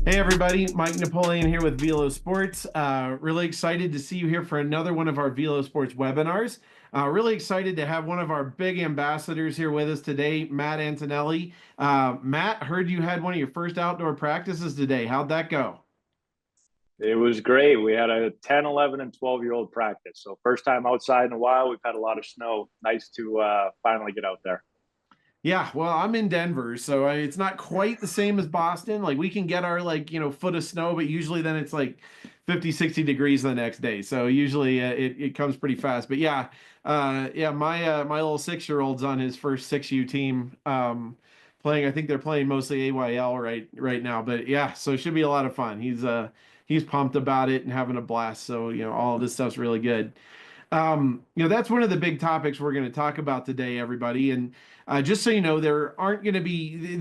Hey everybody, Mike Napoleon here with VELO Sports. Really excited to see you here for another one of our VELO Sports webinars. Really excited to have one of our big ambassadors here with us today, Matt Antonelli. Matt, heard you had one of your first outdoor practices today. How'd that go? It was great. We had a 10, 11, and 12-year-old practice. So first time outside in a while. We've had a lot of snow. Nice to finally get out there. Yeah, well, I'm in Denver, so it's not quite the same as Boston. Like we can get our foot of snow, but usually then it's like 50, 60 degrees the next day. So usually it comes pretty fast. But yeah, my little 6-year-old's on his first 6U team playing. I think they're playing mostly AYL right now. But yeah, so it should be a lot of fun. He's pumped about it and having a blast. So, all of this stuff's really good. That's one of the big topics we're going to talk about today, everybody. And just so you know, there aren't going to be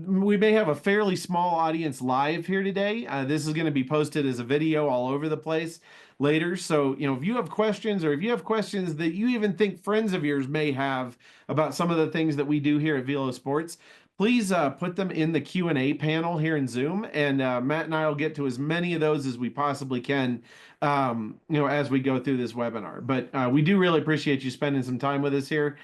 we may have a fairly small audience live here today. This is going to be posted as a video all over the place later. So, if you have questions or if you have questions that you even think friends of yours may have about some of the things that we do here at VELO Sports, please put them in the Q&A panel here in Zoom, and Matt and I will get to as many of those as we possibly can, as we go through this webinar. But we do really appreciate you spending some time with us here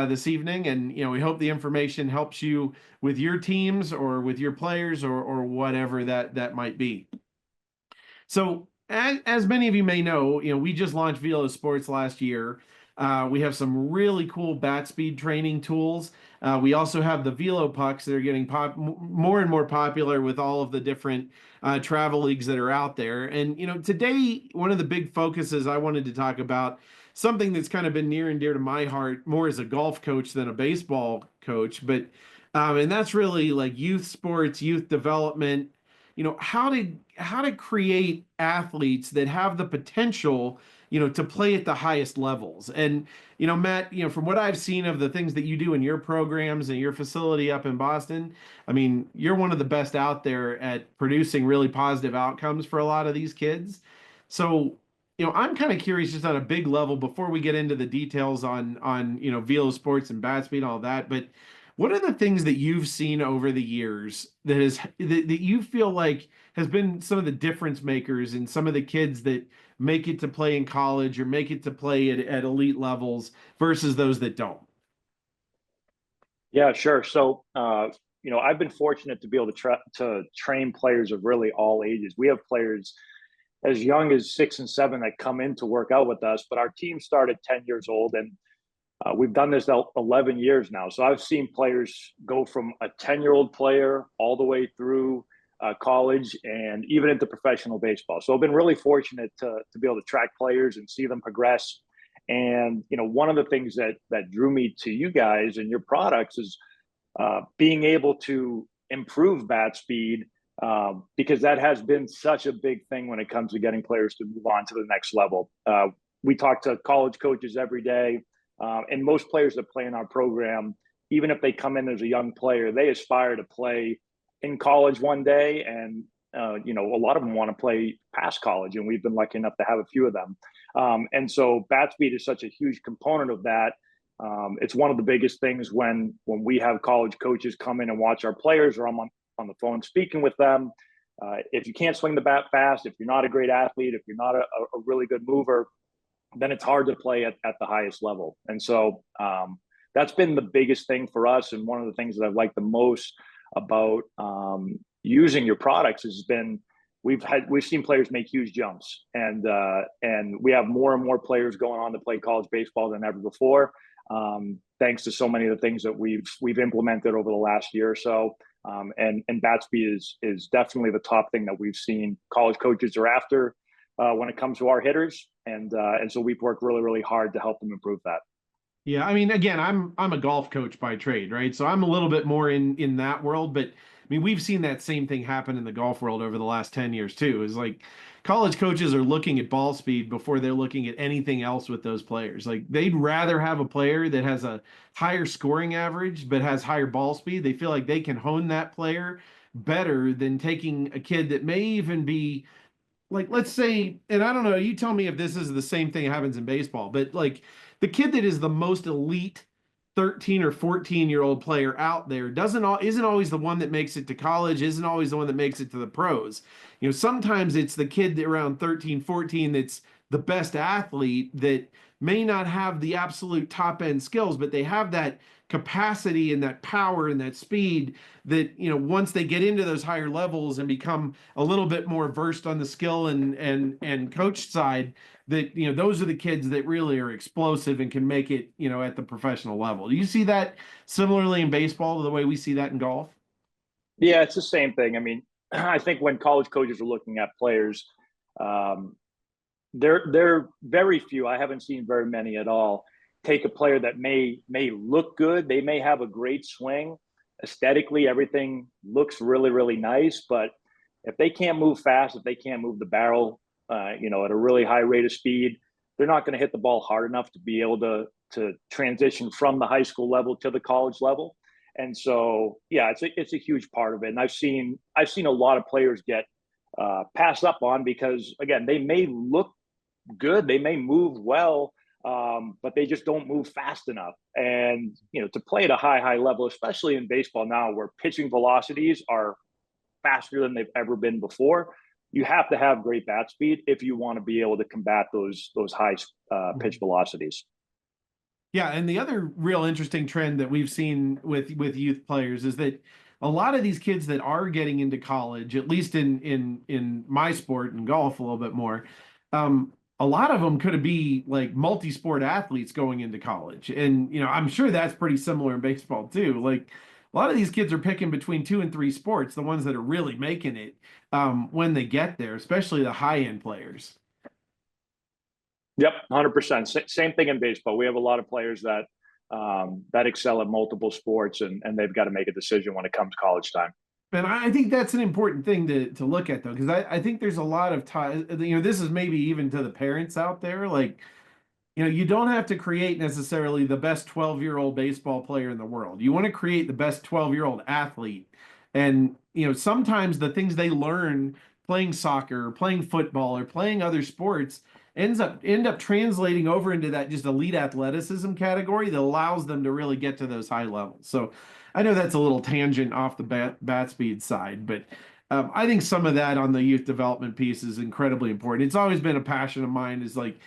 this evening, and we hope the information helps you with your teams or with your players or whatever that might be. So, as many of you may know, we just launched VELO Sports last year. We have some really cool bat speed training tools. We also have the VELO pucks that are getting more and more popular with all of the different travel leagues that are out there. And, today, one of the big focuses I wanted to talk about, something that's kind of been near and dear to my heart, more as a golf coach than a baseball coach, but and that's really like youth sports, youth development, how to create athletes that have the potential to play at the highest levels. And Matt, from what I've seen of the things that you do in your programs and your facility up in Boston, I mean, you're one of the best out there at producing really positive outcomes for a lot of these kids. So I'm kind of curious, just on a big level, before we get into the details on VELO Sports and bat speed and all that, but what are the things that you've seen over the years that you feel like has been some of the difference makers in some of the kids that make it to play in college or make it to play at elite levels versus those that don't? Yeah, sure. So, I've been fortunate to be able to train players of really all ages. We have players as young as 6 and 7 that come in to work out with us, but our team started 10 years old, and we've done this 11 years now. So I've seen players go from a 10-year-old player all the way through college and even into professional baseball. So I've been really fortunate to be able to track players and see them progress. And, one of the things that drew me to you guys and your products is being able to improve bat speed, because that has been such a big thing when it comes to getting players to move on to the next level. We talk to college coaches every day, and most players that play in our program, even if they come in as a young player, they aspire to play in college one day. And, a lot of them want to play past college, and we've been lucky enough to have a few of them. And so bat speed is such a huge component of that. It's one of the biggest things when we have college coaches come in and watch our players, or I'm on the phone speaking with them. If you can't swing the bat fast, if you're not a great athlete, if you're not a really good mover, then it's hard to play at the highest level. And so that's been the biggest thing for us. And one of the things that I've liked the most about using your products has been we've seen players make huge jumps, and we have more and more players going on to play college baseball than ever before, thanks to so many of the things that we've implemented over the last year or so. And bat speed is definitely the top thing that we've seen college coaches are after when it comes to our hitters, and so we've worked really, really hard to help them improve that. Yeah, I mean, again, I'm a golf coach by trade, right? So I'm a little bit more in that world, but I mean, we've seen that same thing happen in the golf world over the last 10 years too. Is like college coaches are looking at ball speed before they're looking at anything else with those players. Like they'd rather have a player that has a higher scoring average but has higher ball speed. They feel like they can hone that player better than taking a kid that may even be like, let's say, and I don't know, you tell me if this is the same thing that happens in baseball, but like the kid that is the most elite 13 or 14-year-old player out there isn't always the one that makes it to college, isn't always the one that makes it to the pros. Sometimes it's the kid that around 13, 14 that's the best athlete that may not have the absolute top end skills, but they have that capacity and that power and that speed that, once they get into those higher levels and become a little bit more versed on the skill and coach side, that those are the kids that really are explosive and can make it at the professional level. Do you see that similarly in baseball the way we see that in golf? Yeah, it's the same thing. I mean, I think when college coaches are looking at players, um, they're very few. I haven't seen very many at all. Take a player that may look good. They may have a great swing. Aesthetically, everything looks really, really nice. But if they can't move fast, if they can't move the barrel, at a really high rate of speed, they're not going to hit the ball hard enough to be able to transition from the high school level to the college level. And so, yeah, it's a huge part of it. And I've seen a lot of players get passed up on because, again, they may look good, they may move well, but they just don't move fast enough. And to play at a high level, especially in baseball now, where pitching velocities are faster than they've ever been before, you have to have great bat speed if you want to be able to combat those high pitch velocities. Yeah, and the other real interesting trend that we've seen with youth players is that a lot of these kids that are getting into college, at least in my sport and golf a little bit more, a lot of them could be like multi-sport athletes going into college. And I'm sure that's pretty similar in baseball too. Like a lot of these kids are picking between 2 and 3 sports, the ones that are really making it when they get there, especially the high-end players. Yep, 100%. Same thing in baseball. We have a lot of players that that excel at multiple sports, and they've got to make a decision when it comes college time. And I think that's an important thing to look at though, because I think there's a lot of time, this is maybe even to the parents out there, like, you don't have to create necessarily the best 12-year-old baseball player in the world. You want to create the best 12-year-old athlete. And, sometimes the things they learn playing soccer or playing football or playing other sports end up translating over into that just elite athleticism category that allows them to really get to those high levels. So I know that's a little tangent off the bat speed side, but I think some of that on the youth development piece is incredibly important. It's always been a passion of mine is like,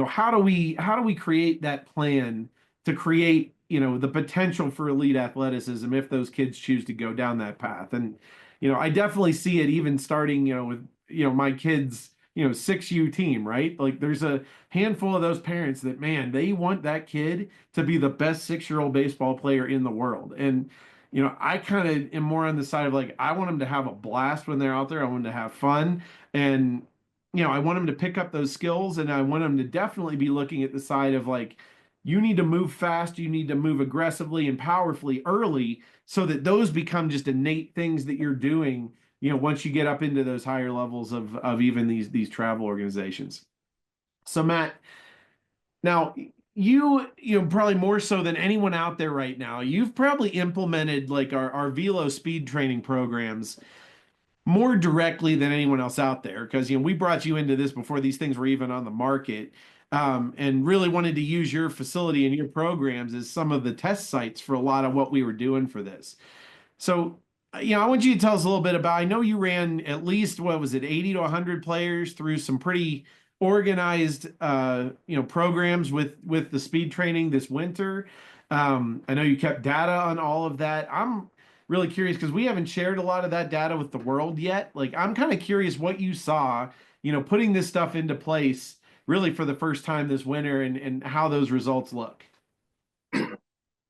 how do we create that plan to create, the potential for elite athleticism if those kids choose to go down that path. And, I definitely see it even starting, with, my kids, 6U team, right? Like there's a handful of those parents that, man, they want that kid to be the best 6-year-old baseball player in the world. And, I kind of am more on the side of like, I want them to have a blast when they're out there. I want them to have fun. And, I want them to pick up those skills, and I want them to definitely be looking at the side of like, you need to move fast, you need to move aggressively and powerfully early so that those become just innate things that you're doing, once you get up into those higher levels of even these travel organizations. So Matt, now you probably more so than anyone out there right now, you've probably implemented like our VELO speed training programs more directly than anyone else out there because we brought you into this before these things were even on the market, and really wanted to use your facility and your programs as some of the test sites for a lot of what we were doing for this. So I want you to tell us a little bit about, I know you ran at least, what was it, 80 to 100 players through some pretty organized programs with the speed training this winter. I know you kept data on all of that. I'm really curious because we haven't shared a lot of that data with the world yet. Like, I'm kind of curious what you saw, putting this stuff into place really for the first time this winter and how those results look.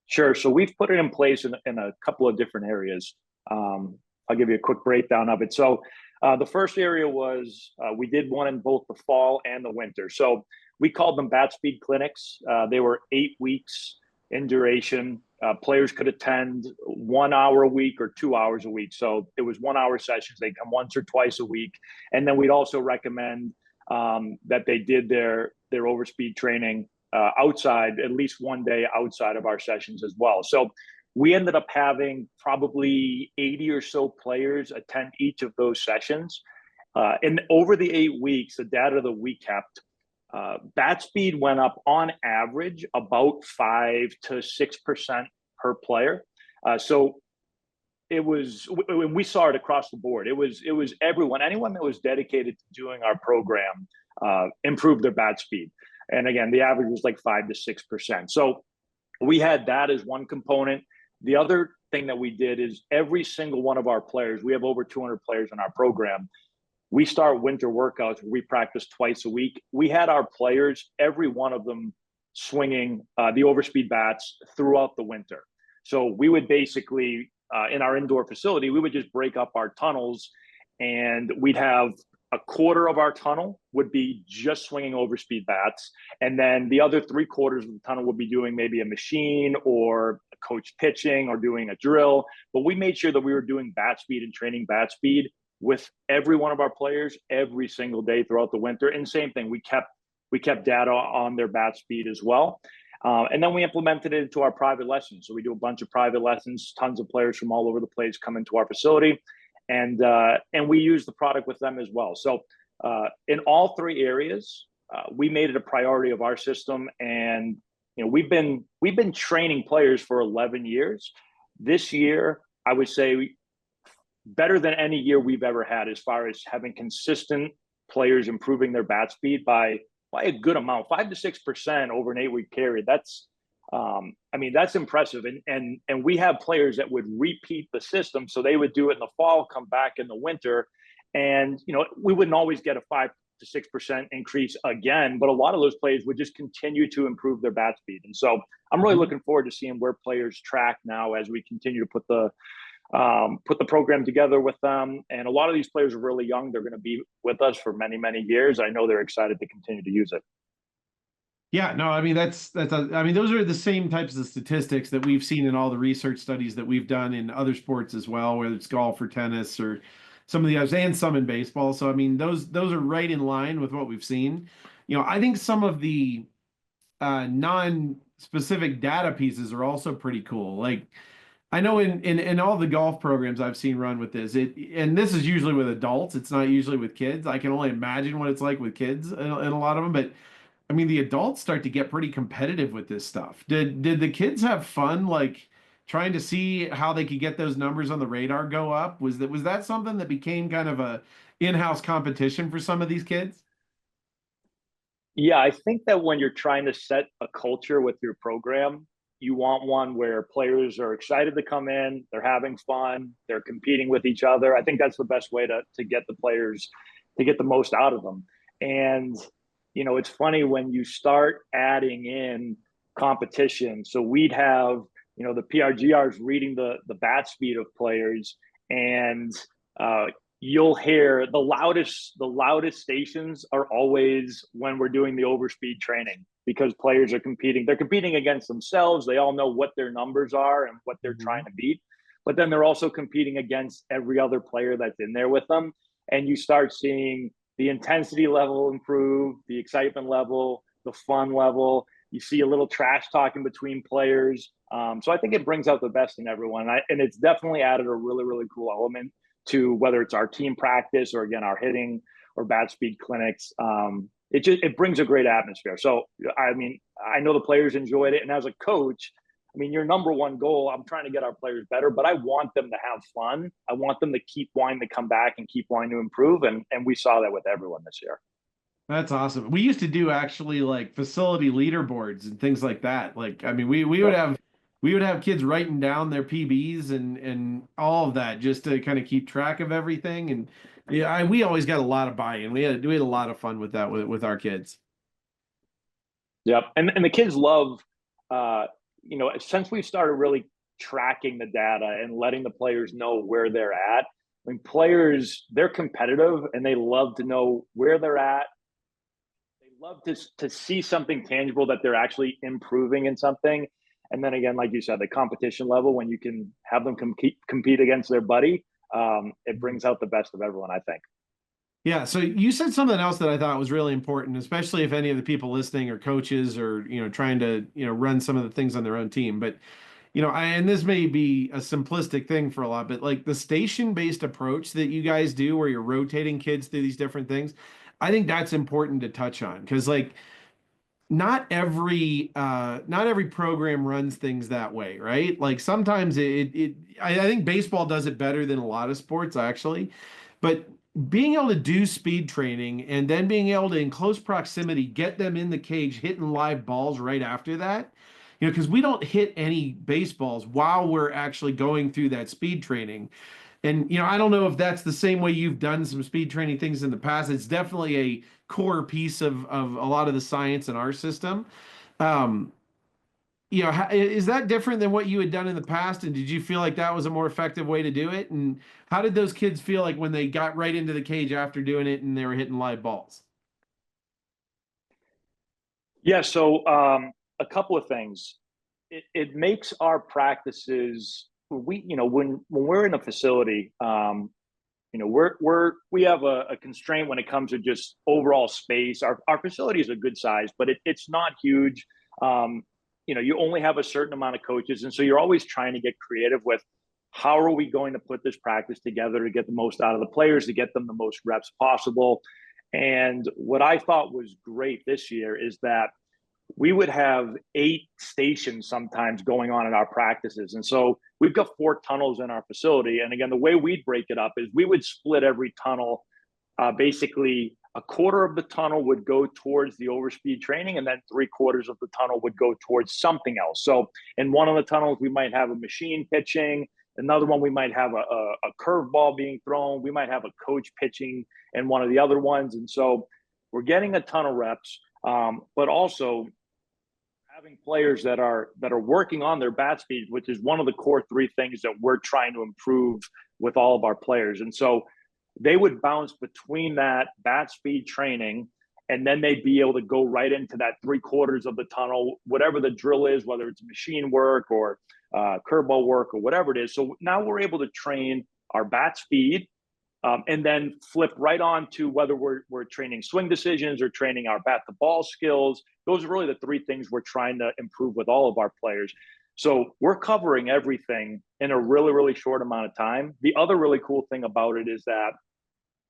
Sure. So we've put it in place in a couple of different areas. I'll give you a quick breakdown of it. So the first area was we did one in both the fall and the winter. So we called them bat speed clinics. They were 8 weeks in duration. Players could attend 1 hour a week or 2 hours a week. So it was 1 hour sessions. They come once or twice a week. And then we'd also recommend that they did their overspeed training outside, at least one day outside of our sessions as well. So we ended up having probably 80 or so players attend each of those sessions. And over the 8 weeks, the data that we kept, bat speed went up on average about 5 to 6% per player. So it was, we saw it across the board. It was anyone that was dedicated to doing our program improved their bat speed. And again, the average was like 5 to 6%. So we had that as one component. The other thing that we did is every single one of our players, we have over 200 players in our program. We start winter workouts. We practice twice a week. We had our players, every one of them, swinging the overspeed bats throughout the winter. So we would basically, in our indoor facility, we would just break up our tunnels, and we'd have a quarter of our tunnel would be just swinging overspeed bats. And then the other 3/4 of the tunnel would be doing maybe a machine or a coach pitching or doing a drill. But we made sure that we were doing bat speed and training bat speed with every one of our players every single day throughout the winter. And same thing, we kept data on their bat speed as well. And then we implemented it into our private lessons. So we do a bunch of private lessons, tons of players from all over the place come into our facility, and we use the product with them as well. So in all three areas, we made it a priority of our system. And we've been training players for 11 years. This year, I would say, better than any year we've ever had as far as having consistent players improving their bat speed by a good amount, 5 to 6% over an 8-week period. That's that's impressive. And we have players that would repeat the system. So they would do it in the fall, come back in the winter. And, we wouldn't always get a 5 to 6% increase again, but a lot of those players would just continue to improve their bat speed. And so I'm really looking forward to seeing where players track now as we continue to put the program together with them. And a lot of these players are really young. They're going to be with us for many, many years. I know they're excited to continue to use it. Yeah, no, I mean those are the same types of statistics that we've seen in all the research studies that we've done in other sports as well, whether it's golf or tennis or some of the others, and some in baseball. So I mean those are right in line with what we've seen. I think some of the non-specific data pieces are also pretty cool. Like I know in all the golf programs I've seen run with this, and this is usually with adults. It's not usually with kids. I can only imagine what it's like with kids in a lot of them. But I mean, the adults start to get pretty competitive with this stuff. Did the kids have fun, like trying to see how they could get those numbers on the radar go up? Was that something that became kind of a in-house competition for some of these kids? Yeah, I think that when you're trying to set a culture with your program, you want one where players are excited to come in, they're having fun, they're competing with each other. I think that's the best way to get the players to get the most out of them. And it's funny when you start adding in competition. So we'd have the PRGRs reading the bat speed of players, and you'll hear the loudest stations are always when we're doing the overspeed training, because players are competing. They're competing against themselves. They all know what their numbers are and what they're trying to beat. But then they're also competing against every other player that's in there with them. And you start seeing the intensity level improve, the excitement level, the fun level. You see a little trash talking between players. So I think it brings out the best in everyone. And it's definitely added a really, really cool element to whether it's our team practice or, again, our hitting or bat speed clinics. It brings a great atmosphere. So, I mean, I know the players enjoyed it. And as a coach, I mean, your number one goal, I'm trying to get our players better, but I want them to have fun. I want them to keep wanting to come back and keep wanting to improve. And we saw that with everyone this year. That's awesome. We used to do actually like facility leaderboards and things like that. Like, I mean, we would Yep. have kids writing down their PBs and all of that just to kind of keep track of everything. And yeah, we always got a lot of buy-in. We had a lot of fun with that with our kids. Yep. And the kids love, since we've started really tracking the data and letting the players know where they're at. I mean, players, they're competitive and they love to know where they're at. They love to see something tangible that they're actually improving in something. And then again, like you said, the competition level, when you can have them compete against their buddy, it brings out the best of everyone, I think. Yeah, so you said something else that I thought was really important, especially if any of the people listening are coaches or, trying to, run some of the things on their own team. But, and this may be a simplistic thing for a lot, but like the station-based approach that you guys do where you're rotating kids through these different things, I think that's important to touch on because like not every program runs things that way, right? Like sometimes I think baseball does it better than a lot of sports actually, but being able to do speed training and then being able to in close proximity get them in the cage hitting live balls right after that, you know, because we don't hit any baseballs while we're actually going through that speed training. And you know, I don't know if that's the same way you've done some speed training things in the past. It's definitely a core piece of a lot of the science in our system. Um, you know, is that different than what you had done in the past? And did you feel like that was a more effective way to do it? And how did those kids feel like when they got right into the cage after doing it and they were hitting live balls? Yeah, so a couple of things. It makes our practices when we're in a facility, we have a constraint when it comes to just overall space. Our facility is a good size, but it's not huge. Um, you only have a certain amount of coaches, and so you're always trying to get creative with how are we going to put this practice together to get the most out of the players, to get them the most reps possible. And what I thought was great this year is that we would have 8 stations sometimes going on in our practices. And so we've got 4 tunnels in our facility. And again, the way we'd break it up is we would split every tunnel. Basically, a quarter of the tunnel would go towards the overspeed training, and then 3/4 of the tunnel would go towards something else. So in one of the tunnels, we might have a machine pitching. Another one, we might have a curveball being thrown. We might have a coach pitching in one of the other ones. And so we're getting a ton of reps, but also having players that are working on their bat speed, which is one of the core 3 things that we're trying to improve with all of our players. And so they would bounce between that bat speed training, and then they'd be able to go right into that 3/4 of the tunnel, whatever the drill is, whether it's machine work or curveball work or whatever it is. So now we're able to train our bat speed, and then flip right on to whether we're training swing decisions or training our bat to ball skills. Those are really the 3 things we're trying to improve with all of our players. So we're covering everything in a really, really short amount of time. The other really cool thing about it is that,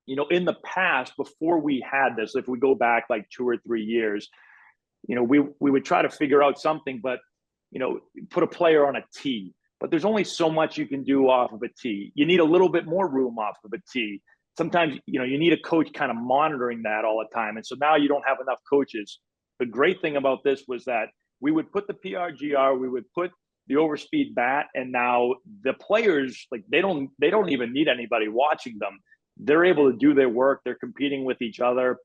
in the past, before we had this, if we go back like 2 or 3 years, we would try to figure out something, but, put a player on a tee, but there's only so much you can do off of a tee. You need a little bit more room off of a tee. Sometimes, you need a coach kind of monitoring that all the time. And so now you don't have enough coaches. The great thing about this was that we would put the PRGR, we would put the overspeed bat, and now the players, like they don't even need anybody watching them. They're able to do their work. They're competing with each other.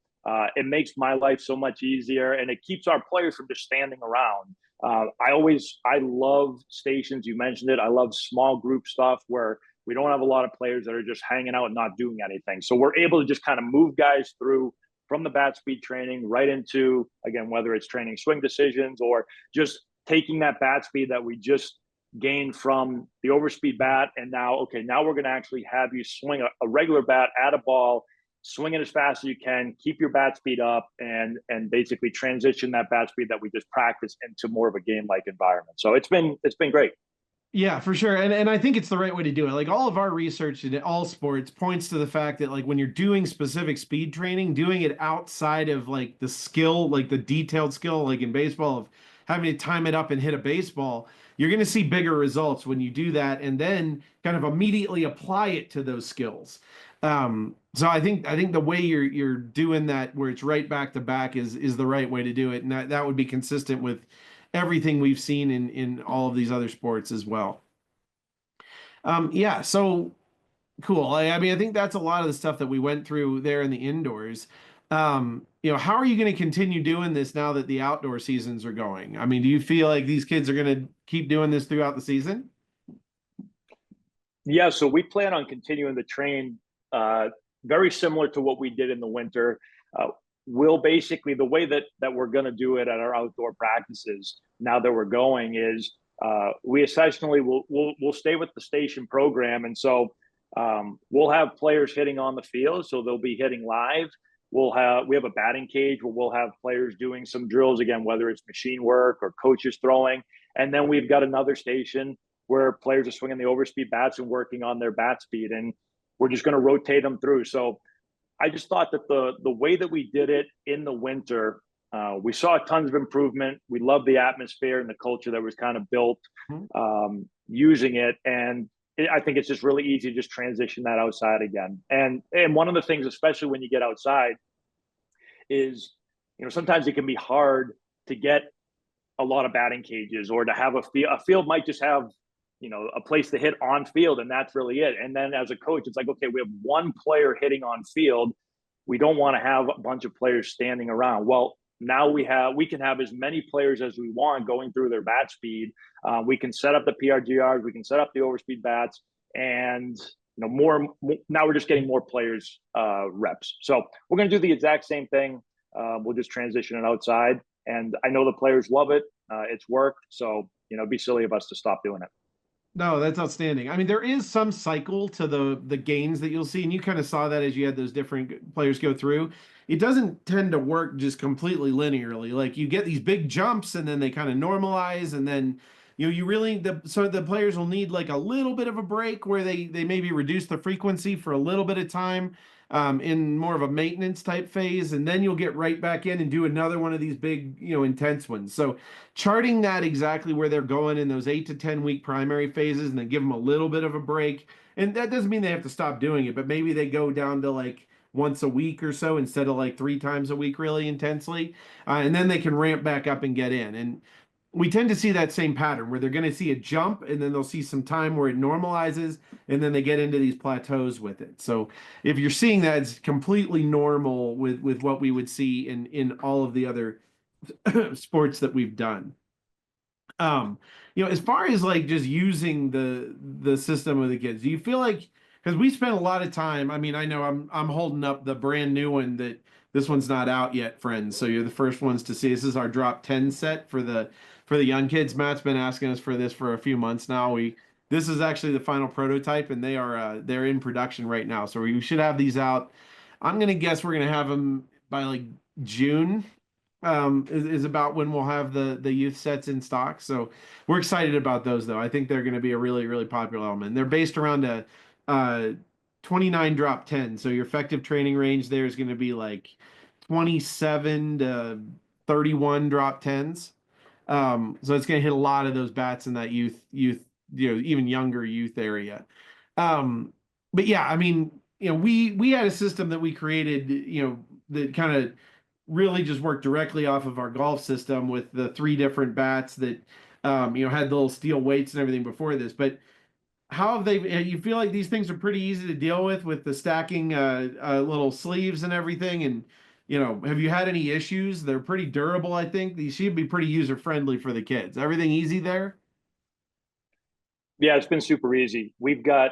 It makes my life so much easier, and it keeps our players from just standing around. I love stations. You mentioned it. I love small group stuff where we don't have a lot of players that are just hanging out and not doing anything. So we're able to just kind of move guys through from the bat speed training right into, again, whether it's training swing decisions or just taking that bat speed that we just gained from the overspeed bat. And now we're going to actually have you swing a regular bat at a ball, swing it as fast as you can, keep your bat speed up, and basically transition that bat speed that we just practiced into more of a game-like environment. So it's been great. Yeah, for sure. And I think it's the right way to do it. Like all of our research in all sports points to the fact that like when you're doing specific speed training, doing it outside of like the skill, like the detailed skill, like in baseball of having to time it up and hit a baseball, you're going to see bigger results when you do that and then kind of immediately apply it to those skills. So I think the way you're doing that where it's right back to back is the right way to do it. And that would be consistent with everything we've seen in all of these other sports as well. Yeah, so cool. I mean, I think that's a lot of the stuff that we went through there in the indoors. How are you going to continue doing this now that the outdoor seasons are going? I mean, do you feel like these kids are going to keep doing this throughout the season? Yeah, so we plan on continuing to train very similar to what we did in the winter. We'll basically, the way that we're going to do it at our outdoor practices now that we're going is we essentially we'll stay with the station program, and so we'll have players hitting on the field, so they'll be hitting live. We have a batting cage where we'll have players doing some drills again, whether it's machine work or coaches throwing, and then we've got another station where players are swinging the overspeed bats and working on their bat speed, and we're just going to rotate them through. So I just thought that the way that we did it in the winter, we saw tons of improvement. We loved the atmosphere and the culture that was kind of built Mhm. using it, and I think it's just really easy to just transition that outside again. And one of the things, especially when you get outside, is sometimes it can be hard to get a lot of batting cages or to have a field might just have a place to hit on field, and that's really it. And then as a coach, it's like, okay, we have one player hitting on field. We don't want to have a bunch of players standing around. Well, now we can have as many players as we want going through their bat speed. We can set up the PRGRs, we can set up the overspeed bats, and more. Now we're just getting more players reps. So we're going to do the exact same thing. We'll just transition it outside, and I know the players love it. It's worked, so it'd be silly of us to stop doing it. No, that's outstanding. I mean, there is some cycle to the gains that you'll see, and you kind of saw that as you had those different players go through. It doesn't tend to work just completely linearly. Like you get these big jumps, and then they kind of normalize, and then you really so the players will need like a little bit of a break where they maybe reduce the frequency for a little bit of time in more of a maintenance type phase, and then you'll get right back in and do another one of these big intense ones. So charting that exactly where they're going in those 8 to 10 week primary phases and then give them a little bit of a break. And that doesn't mean they have to stop doing it, but maybe they go down to like once a week or so instead of like 3 times a week really intensely. And then they can ramp back up and get in. And we tend to see that same pattern where they're going to see a jump and then they'll see some time where it normalizes and then they get into these plateaus with it. So if you're seeing that, it's completely normal with what we would see in all of the other sports that we've done. Um, as far as like just using the system with the kids, do you feel like because we spent a lot of time, I mean, I know I'm holding up the brand new one that this one's not out yet, friends. So you're the first ones to see. This is our drop 10 set for the young kids. Matt's been asking us for this for a few months now. This is actually the final prototype and they're in production right now. So we should have these out. I'm gonna guess we're gonna have them by like June is about when we'll have the youth sets in stock. So we're excited about those though. I think they're going to be a really really popular element. They're based around a 29 drop 10. So your effective training range there is going to be like 27 to 31 drop 10s. So it's going to hit a lot of those bats in that youth even younger youth area. But yeah, I mean, we had a system that we created, that kind of really just worked directly off of our golf system with the 3 different bats that had the little steel weights and everything before this. But how have they? You feel like these things are pretty easy to deal with the stacking little sleeves and everything, and have you had any issues? They're pretty durable, I think. These should be pretty user friendly for the kids. Everything easy there? Yeah, it's been super easy. We've got,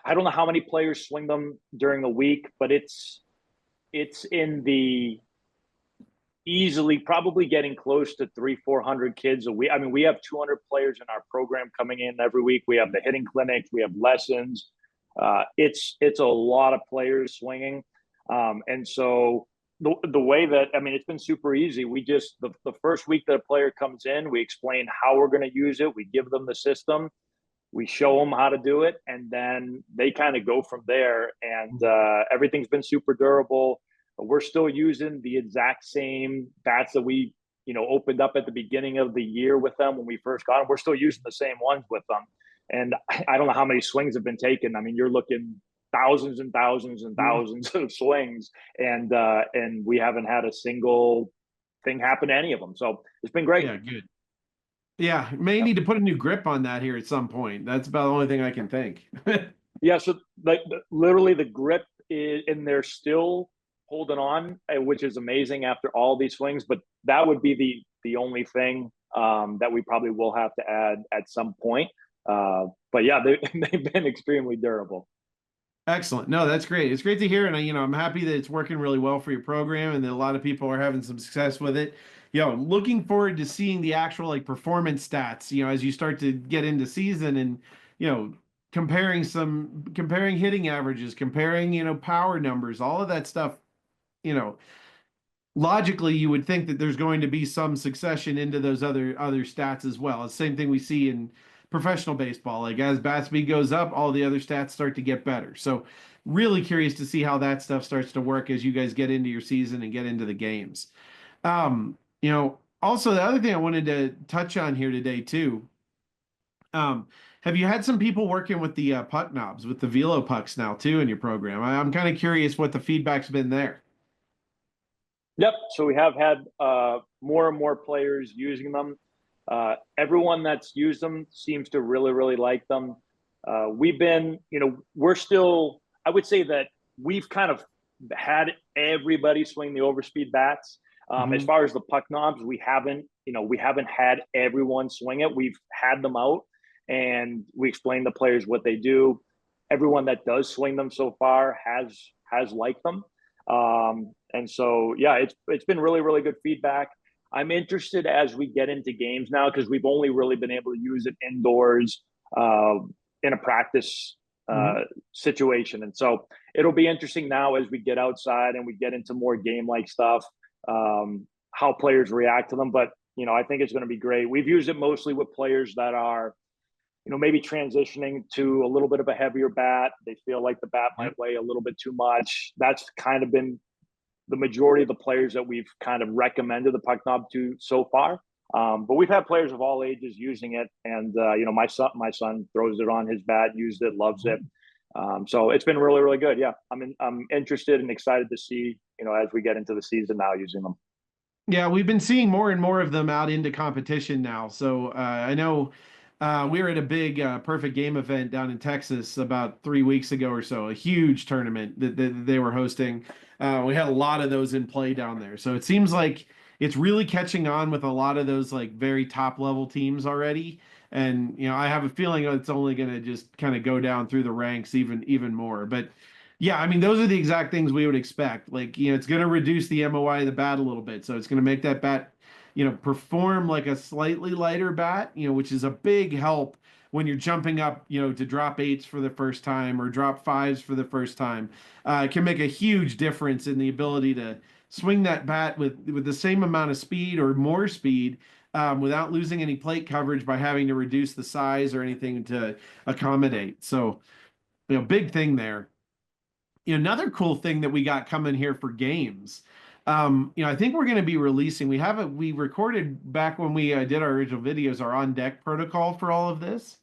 I don't know how many players swing them during the week, but it's in the easily probably getting close to 300-400 kids a week. I mean, we have 200 players in our program coming in every week. We have the hitting clinics, we have lessons. It's a lot of players swinging, and so the way that, I mean, it's been super easy. We just the first week that a player comes in, we explain how we're going to use it. We give them the system, we show them how to do it, and then they kind of go from there. And everything's been super durable. We're still using the exact same bats that we opened up at the beginning of the year with them when we first got them. We're still using the same ones with them, and I don't know how many swings have been taken. I mean, you're looking thousands and thousands and thousands of swings, and we haven't had a single thing happen to any of them. So it's been great. Yeah, good. Yeah, may need to put a new grip on that here at some point. That's about the only thing I can think. Yeah, so like literally the grip is, and they're still holding on, which is amazing after all these swings. But that would be the only thing that we probably will have to add at some point. But yeah, they've been extremely durable. Excellent. No, that's great. It's great to hear, and I'm happy that it's working really well for your program, and that a lot of people are having some success with it. Looking forward to seeing the actual like performance stats. As you start to get into season, and comparing hitting averages, comparing power numbers, all of that stuff. You know, Logically you would think that there's going to be some succession into those other stats as well. It's the same thing we see in professional baseball. Like as bat speed goes up, all the other stats start to get better. So really curious to see how that stuff starts to work as you guys get into your season and get into the games. Also the other thing I wanted to touch on here today too. Have you had some people working with the puck knobs with the Velo pucks now too in your program? I'm kind of curious what the feedback's been there. Yep. So we have had more and more players using them. Everyone that's used them seems to really, really like them. We've been, we're still, I would say that we've kind of had everybody swing the overspeed bats. As Hmm. far as the puck knobs, we haven't had everyone swing it. We've had them out and we explain to players what they do. Everyone that does swing them so far has liked them. And so, yeah, it's been really, really good feedback. I'm interested as we get into games now because we've only really been able to use it indoors uh, in a practice Hmm. uh, situation. And so it'll be interesting now as we get outside and we get into more game like stuff, how players react to them. But, I think it's going to be great. We've used it mostly with players that are, maybe transitioning to a little bit of a heavier bat. They feel like the bat might Yep. weigh a little bit too much. That's kind of been the majority of the players that we've kind of recommended the puck knob to so far. But we've had players of all ages using it, and my son throws it on his bat, used it, loves it. So it's been really, really good. Yeah, I'm interested and excited to see as we get into the season now using them. Yeah, we've been seeing more and more of them out into competition now. So I know we were at a big perfect game event down in Texas about 3 weeks ago or so, a huge tournament that they were hosting. We had a lot of those in play down there. So it seems like it's really catching on with a lot of those like very top level teams already. And I have a feeling it's only going to just kind of go down through the ranks even more. But yeah, I mean, those are the exact things we would expect. Like, it's going to reduce the MOI of the bat a little bit. So it's going to make that bat, perform like a slightly lighter bat, which is a big help when you're jumping up, to drop eights for the first time or drop fives for the first time. It can make a huge difference in the ability to swing that bat with the same amount of speed or more speed without losing any plate coverage by having to reduce the size or anything to accommodate. So, big thing there. Another cool thing that we got coming here for games. I think we're going to be releasing. We recorded back when we did our original videos, our on deck protocol for all of this.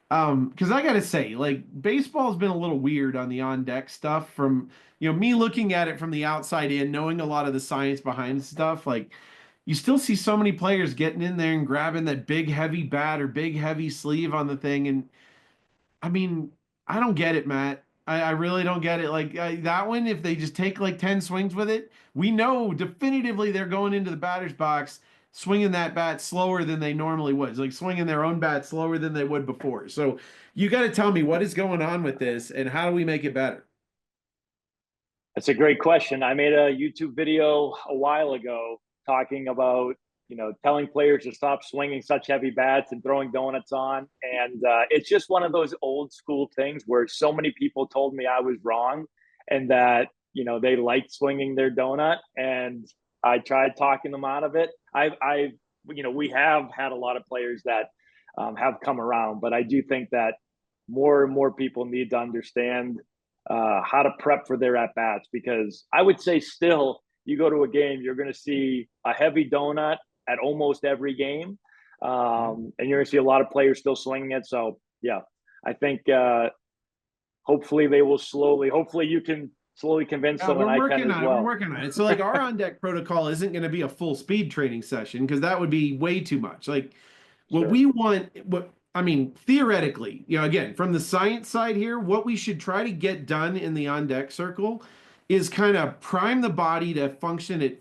Because I gotta say, like baseball's been a little weird on the on deck stuff from me looking at it from the outside in, knowing a lot of the science behind stuff. Like you still see so many players getting in there and grabbing that big heavy bat or big heavy sleeve on the thing, and I mean, I don't get it, Matt. I really don't get it. Like that one, if they just take like 10 swings with it, we know definitively they're going into the batter's box swinging that bat slower than they normally would. It's like swinging their own bat slower than they would before. So you got to tell me what is going on with this and how do we make it better? That's a great question. I made a YouTube video a while ago talking about, telling players to stop swinging such heavy bats and throwing donuts on. And it's just one of those old school things where so many people told me I was wrong and that, they liked swinging their donut. And I tried talking them out of it. We have had a lot of players that have come around, but I do think that more and more people need to understand how to prep for their at bats because I would say still you go to a game, you're going to see a heavy donut at almost every game, and you're going to see a lot of players still swinging it. So yeah, I think hopefully they will slowly. Hopefully you can slowly convince them, and We're I can working as on it. We're well. working on it. So like our on deck protocol isn't going to be a full speed training session because that would be way too much. Like what Sure. we want, what I mean, theoretically, again, from the science side here, what we should try to get done in the on deck circle is kind of prime the body to function at,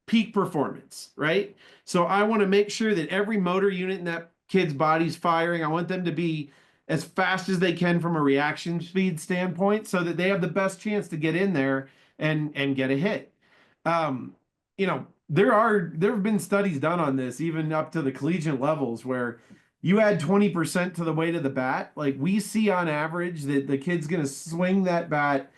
peak performance, right? So I want to make sure that every motor unit in that kid's body's firing. I want them to be as fast as they can from a reaction speed standpoint so that they have the best chance to get in there and get a hit. Um, there have been studies done on this even up to the collegiate levels where you add 20% to the weight of the bat. Like we see on average that the kid's going to swing that bat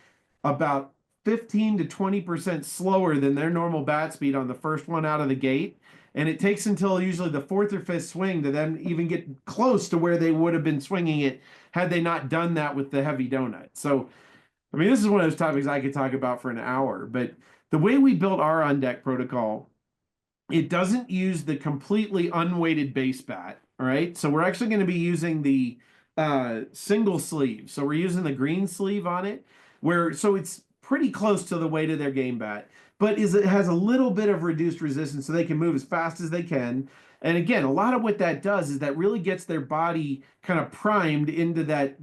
about 15 to 20% slower than their normal bat speed on the first one out of the gate. And it takes until usually the fourth or fifth swing to then even get close to where they would have been swinging it had they not done that with the heavy donut. So, I mean, this is one of those topics I could talk about for an hour, but the way we built our on deck protocol, it doesn't use the completely unweighted base bat. All right. So we're actually going to be using the single sleeve. So we're using the green sleeve on it, where so it's pretty close to the weight of their game bat, but it has a little bit of reduced resistance so they can move as fast as they can. And again, a lot of what that does is that really gets their body kind of primed into that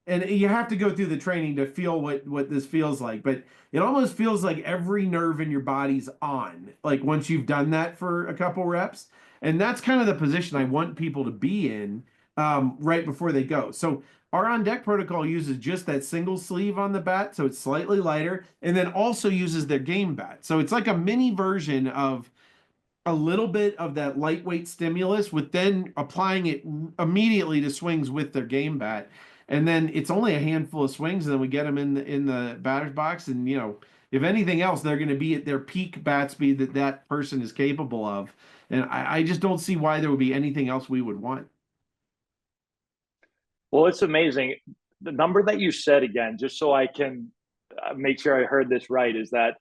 and you have to go through the training to feel what this feels like, but it almost feels like every nerve in your body's on, like once you've done that for a couple reps. And that's kind of the position I want people to be in right before they go. So our on deck protocol uses just that single sleeve on the bat, so it's slightly lighter, and then also uses their game bat. So it's like a mini version of a little bit of that lightweight stimulus with then applying it immediately to swings with their game bat. And then it's only a handful of swings, and then we get them in the batter's box. And if anything else, they're going to be at their peak bat speed that that person is capable of. And I just don't see why there would be anything else we would want. Well, it's amazing. The number that you said again, just so I can make sure I heard this right, is that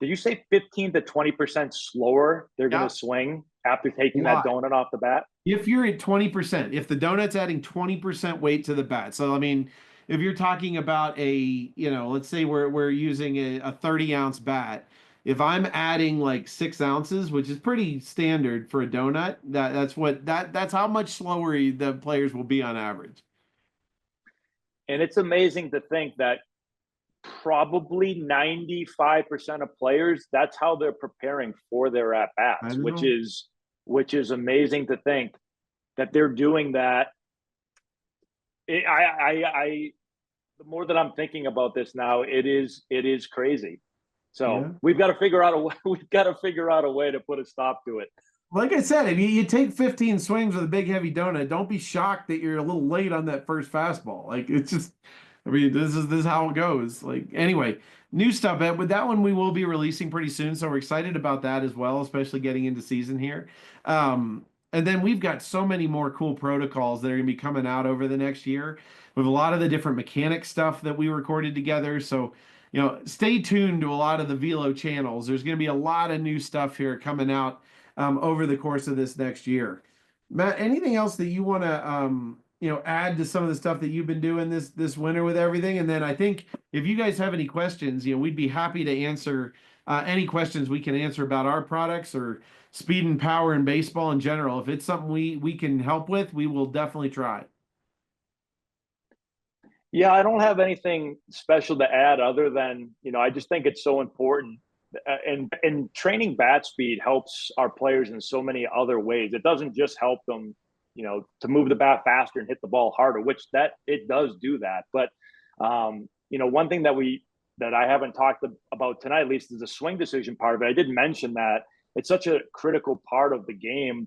did you say 15 to 20% slower they're going Yeah, to swing after taking that lot. donut off the bat? If you're at 20%, if the donut's adding 20% weight to the bat. So I mean, if you're talking about let's say we're using a 30-ounce bat. If I'm adding like 6 ounces, which is pretty standard for a donut, that's how much slower the players will be on average. And it's amazing to think that probably 95% of players, that's how they're preparing for their at I bats, don't which know. is amazing to think that they're doing that. I the more that I'm thinking about this now, it is crazy. So Yeah. we've got to figure out a way, we've got to figure out a way to put a stop to it. Like I said, if you take 15 swings with a big heavy donut, don't be shocked that you're a little late on that first fastball. Like it's just, I mean, this is how it goes. Like anyway, new stuff. With that one, we will be releasing pretty soon, so we're excited about that as well, especially getting into season here. And then we've got so many more cool protocols that are going to be coming out over the next year with a lot of the different mechanic stuff that we recorded together. So, stay tuned to a lot of the Velo channels. There's going to be a lot of new stuff here coming out over the course of this next year. Matt, anything else that you want to add to some of the stuff that you've been doing this winter with everything? And then I think if you guys have any questions, we'd be happy to answer any questions we can answer about our products or speed and power in baseball in general. If it's something we can help with, we will definitely try. Yeah, I don't have anything special to add other than, I just think it's so important. And training bat speed helps our players in so many other ways. It doesn't just help them, to move the bat faster and hit the ball harder, which that it does do that. But one thing that I haven't talked about tonight, at least, is the swing decision part of it. I did mention that it's such a critical part of the game,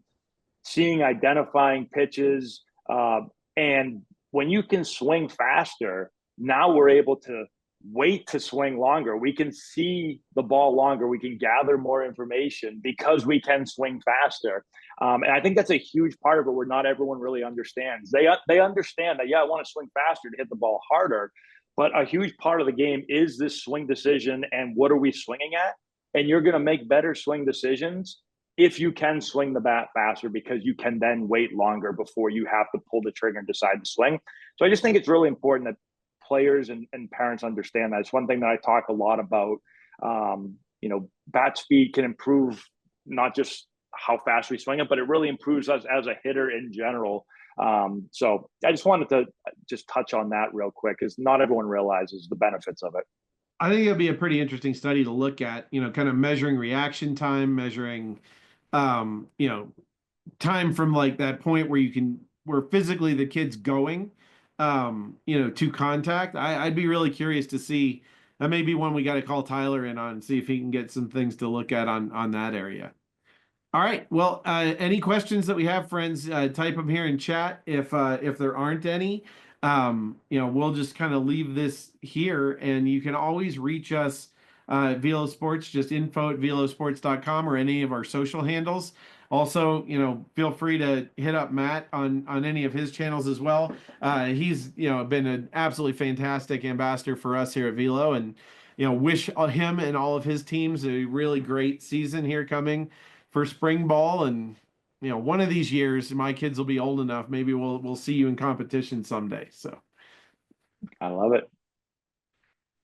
seeing, identifying pitches, and when you can swing faster, now we're able to wait to swing longer. We can see the ball longer. We can gather more information because we can swing faster. And I think that's a huge part of it where not everyone really understands. They understand that, yeah, I want to swing faster to hit the ball harder. But a huge part of the game is this swing decision and what are we swinging at? And you're going to make better swing decisions if you can swing the bat faster because you can then wait longer before you have to pull the trigger and decide to swing. So I just think it's really important that players and parents understand that. It's one thing that I talk a lot about. Bat speed can improve not just how fast we swing it, but it really improves us as a hitter in general. So I just wanted to just touch on that real quick because not everyone realizes the benefits of it. I think it'll be a pretty interesting study to look at, kind of measuring reaction time, measuring, um, you know, time from like that point where physically the kid's going, to contact. I'd be really curious to see. That may be one we got to call Tyler in on, see if he can get some things to look at on that area. All right. Well, any questions that we have, friends, type them here in chat. If there aren't any, we'll just kind of leave this here, and you can always reach us Velo Sports, just info@velosports.com or any of our social handles. Also, feel free to hit up Matt on any of his channels as well. He's been an absolutely fantastic ambassador for us here at Velo, and wish him and all of his teams a really great season here coming for spring ball. And one of these years, my kids will be old enough. Maybe we'll see you in competition someday. So, I love it.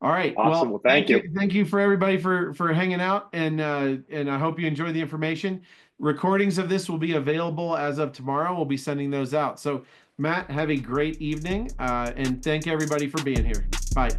all right. Awesome. Well, Well, thank you. thank you for everybody for hanging out, and I hope you enjoy the information. Recordings of this will be available as of tomorrow. We'll be sending those out. So, Matt, have a great evening, and thank everybody for being here. Bye.